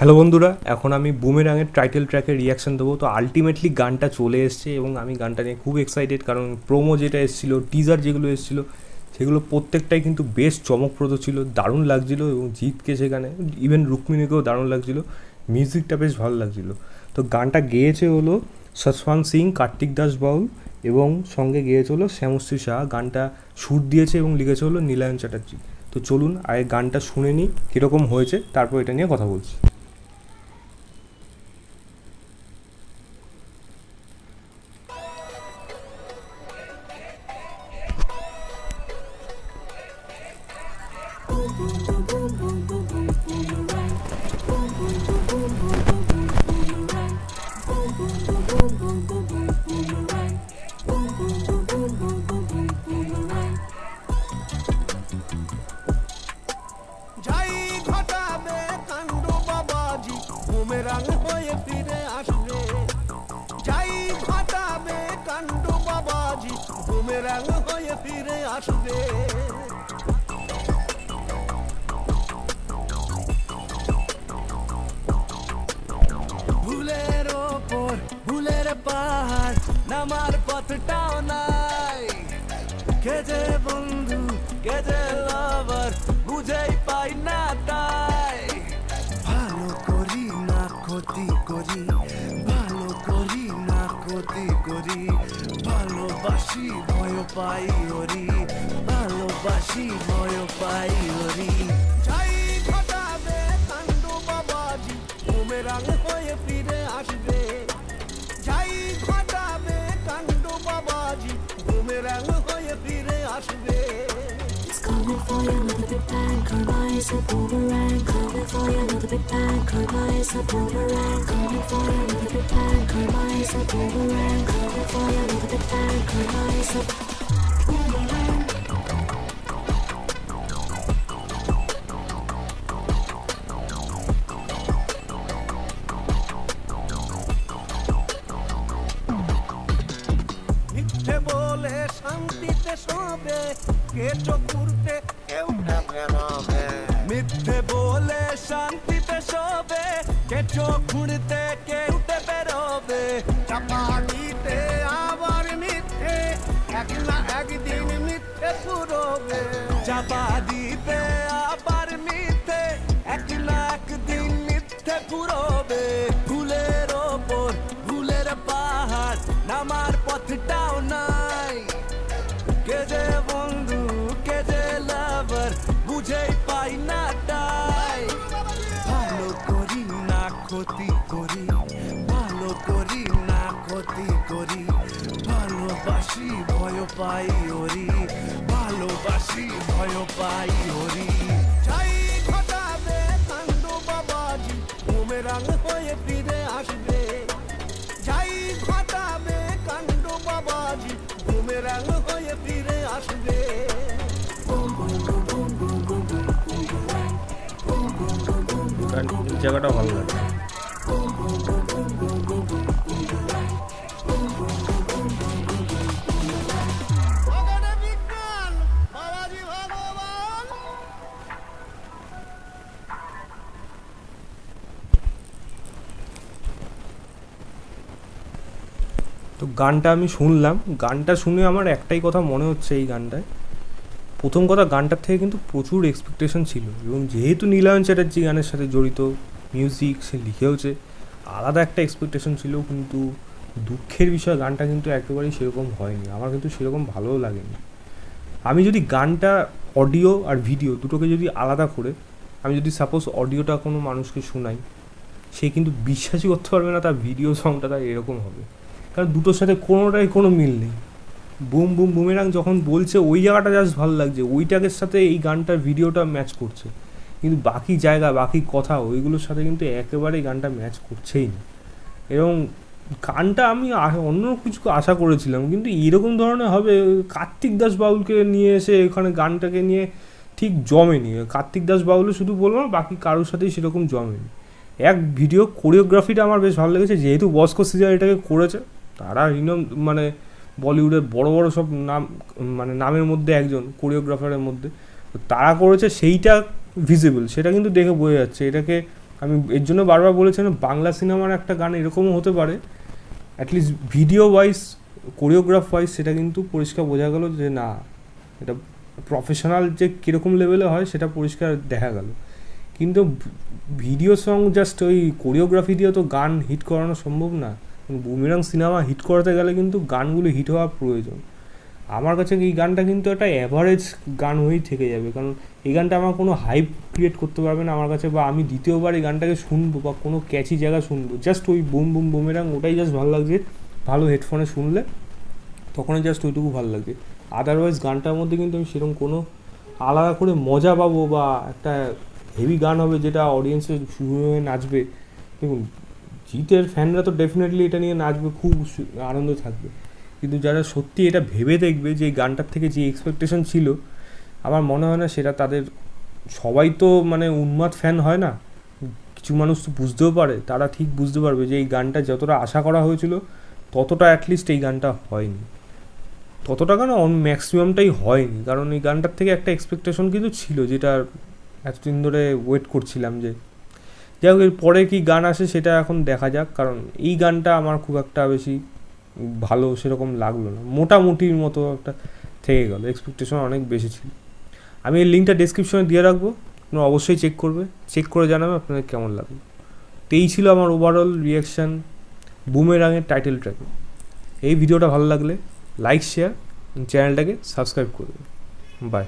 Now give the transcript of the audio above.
Hello বন্ধুরা, এখন আমি বুমেরাংয়ের টাইটেল ট্র্যাকের রিয়াকশন দেবো। তো আলটিমেটলি গানটা চলে এসছে এবং আমি গানটা নিয়ে খুব এক্সাইটেড, কারণ প্রোমো যেটা এসেছিলো, টিজার যেগুলো এসেছিলো, সেগুলো প্রত্যেকটাই কিন্তু বেশ চমকপ্রদ ছিল, দারুণ লাগছিলো। এবং জিতকে সেখানে, ইভেন রুক্মিণীকেও দারুণ লাগছিলো, মিউজিকটা বেশ ভালো লাগছিলো। তো গানটা গেয়েছে হলো সসওয়ান সিং, কার্তিক দাস বাউল এবং সঙ্গে গেয়েছে হলো শ্যামশ্রী সাহা। গানটা সুর দিয়েছে এবং লিখেছে হলো নীলায়ন চ্যাটার্জি। তো চলুন আগে গানটা শুনে নিই কীরকম হয়েছে, তারপর এটা নিয়ে কথা বলছি। বুমেরাং হয়ে ফিরে আসবে, যাই ঘটাবে কাণ্ড বাবাজি, বুমেরাং হয়ে ফিরে আসবে। ভুলের ওপর ভুলের পাহাড়, নামার পথটাও নাই। কে যে বন্ধু কে যে লাভার, বুঝেই পাই না তাই। ভালো করি না ক্ষতি করি, ভালো করি না ক্ষতি করি, ভালোবাসি ভয় পাই ওরি, ভালোবাসি ভয় পাই ওরি। যাই ঘটাবে কাণ্ড বাবাজি, বুমেরাং হয়ে ফিরে আসবে। যাই ঘটাবে কাণ্ড বাবাজি, বুমেরাং হয়ে ফিরে আসবে। Coming for you, another big bang. Karma is a boomerang. Coming for you, another big bang. Karma is a boomerang. Coming for you, another big bang. Karma is a boomerang. Coming for you, another big bang. Karma is a boomerang. মিথ্যে বলে শান্তিতে শোবে, কে চকুরতে কেউ বেরোবে। মিথ্যে বলে শান্তিতে শোবে, কে চকুরতে কেউ বেরোবে। চাপা দিতে আবার মিথ্যে, এক না একদিন মিথ্যে পুরোবে। চাপা দিতে আবার মিথ্যে, এক না একদিন মিথ্যে পুরোবে। ভুলের ওপর ভুলের পাহাড়, নামার পথটাও নাই। কে যে বন্ধু কে যে লাভার, বুঝেই পাই না তাই। ভালো করি না ক্ষতি করি, ভালো করি না ক্ষতি করি, ভালোবাসি ভয় পাই ওরি, ভালোবাসি ভয় পাই ওরি। যাই ঘটাবে কাণ্ড বাবাজি, বুমেরাং হয়ে ফিরে আসবে। যাই ঘটাবে কাণ্ড বাবাজি, বুমেরাং হয়ে ফিরে আসবে। জায়গাটা ভালো লাগে। ভগবানের বিজ্ঞান, বাবাজি ভগবান। তো গানটা আমি শুনলাম, গানটা শুনে আমার একটাই কথা মনে হচ্ছে এই গানটায়। প্রথম কথা, গানটার থেকে কিন্তু প্রচুর এক্সপেকটেশন ছিল, এবং যেহেতু নীলায়ন চ্যাটার্জি গানের সাথে জড়িত, মিউজিক সে লিখেওছে, আলাদা একটা এক্সপেকটেশন ছিল। কিন্তু দুঃখের বিষয়, গানটা কিন্তু একেবারেই সেরকম হয়নি। আমার কিন্তু সেরকম ভালোও লাগেনি। আমি যদি গানটা, অডিও আর ভিডিও দুটোকে যদি আলাদা করে, আমি যদি সাপোজ অডিওটা কোনো মানুষকে শোনাই, সে কিন্তু বিশ্বাসই করতে পারবে না তার ভিডিও সংটা তার এরকম হবে, কারণ দুটোর সাথে কোনোটাই কোনো মিল নেই। বুম বুম বুমেরাং যখন বলছে ওই জায়গাটা জাস্ট ভালো লাগছে, ওইটাকের সাথে এই গানটার ভিডিওটা ম্যাচ করছে, কিন্তু বাকি জায়গা বাকি কথা ওইগুলোর সাথে কিন্তু একেবারেই গানটা ম্যাচ করছেই না। এবং গানটা আমি অন্য কিছু আশা করেছিলাম, কিন্তু এরকম ধরনের হবে। কার্তিক দাস বাউলকে নিয়ে এসে এখানে গানটাকে নিয়ে ঠিক জমেনি। কার্তিক দাস বাউলও শুধু বলবো না, বাকি কারোর সাথেই সেরকম জমেনি। এক ভিডিও কোরিওগ্রাফিটা আমার বেশ ভালো লেগেছে, যেহেতু বস্কো সিজার এটাকে করেছে, তারা মানে বলিউডের বড় বড় সব নাম, মানে নামের মধ্যে একজন কোরিওগ্রাফারের মধ্যে, তারা করেছে, সেইটা ভিজিবল, সেটা কিন্তু দেখে বোঝা যাচ্ছে। এটাকে আমি এর জন্য বারবার বলেছিলাম বাংলা সিনেমার একটা গান এরকমও হতে পারে, at least video wise, choreograph wise সেটা কিন্তু পরিষ্কার বোঝা গেল যে না, এটা প্রফেশনাল যে কীরকম লেভেলে হয় সেটা পরিষ্কার দেখা গেল। কিন্তু ভিডিও সং জাস্ট ওই কোরিওগ্রাফি দিয়ে তো গান হিট করানো সম্ভব না। বুমেরাং সিনেমা হিট করাতে গেলে কিন্তু গানগুলো হিট হওয়া প্রয়োজন। আমার কাছে এই গানটা কিন্তু একটা অ্যাভারেজ গান হয়েই থেকে যাবে, কারণ এই গানটা আমার কোনো হাইপ ক্রিয়েট করতে পারবে না আমার কাছে, বা আমি দ্বিতীয়বার এই গানটাকে শুনবো বা কোনো ক্যাচি জায়গা শুনবো, জাস্ট ওই বুম বুম বুমেরাং ওটাই জাস্ট ভালো লাগছে, ভালো হেডফোনে শুনলে তখনই জাস্ট ওইটুকু ভালো লাগছে। আদারওয়াইজ গানটার মধ্যে কিন্তু আমি সেরকম কোনো আলাদা করে মজা পাবো বা একটা হেভি গান হবে যেটা অডিয়েন্সের শুরু হয়ে নাচবে। দেখুন, জিতের ফ্যানরা তো ডেফিনেটলি এটা নিয়ে নাচবে, খুব আনন্দ থাকবে, কিন্তু যারা সত্যি এটা ভেবে দেখবে যে এই গানটার থেকে যে এক্সপেকটেশন ছিল, আমার মনে হয় না সেটা তাদের, সবাই তো মানে উন্মাদ ফ্যান হয় না, কিছু মানুষ তো বুঝতেও পারে, তারা ঠিক বুঝতে পারবে যে এই গানটা যতটা আশা করা হয়েছিল ততটা অ্যাটলিস্ট এই গানটা হয়নি, ততটা কেন ম্যাক্সিমামটাই হয়নি, কারণ এই গানটার থেকে একটা এক্সপেকটেশন কিন্তু ছিল যেটা এতদিন ধরে ওয়েট করছিলাম। যে যাই হোক, এর পরে কী গান আসে সেটা এখন দেখা যাক, কারণ এই গানটা আমার খুব একটা বেশি ভালো সেরকম লাগলো না, মোটামুটির মতো একটা থেকে গেল, এক্সপেকটেশন অনেক বেশি ছিল। আমি এই লিঙ্কটা ডেসক্রিপশনে দিয়ে রাখবো, আপনারা অবশ্যই চেক করবে, চেক করে জানাবে আপনাদের কেমন লাগলো। তো এই ছিল আমার ওভারঅল রিয়াকশান বুমেরাংয়ের টাইটেল ট্র্যাকে। এই ভিডিওটা ভালো লাগলে লাইক, শেয়ার, চ্যানেলটাকে সাবস্ক্রাইব করবে। বাই।